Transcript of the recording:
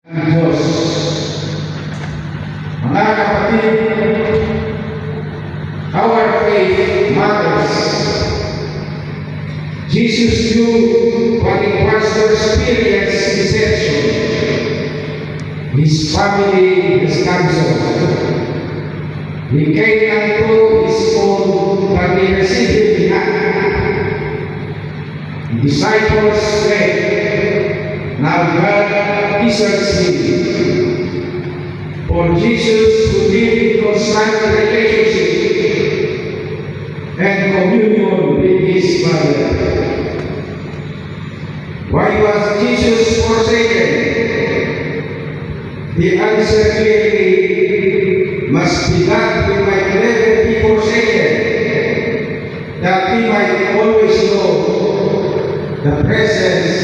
Diyos. Mga kapatid, our faith matters. Jesus knew what it was to experience deception. His family is cancelled. He came unto his own, but he received him not. The disciples said, now God deserts him. For Jesus, who lived in constant relationship and communion with his Father. Why was Jesus forsaken? The answer clearly must be that we might never be forsaken, that we might always know the presence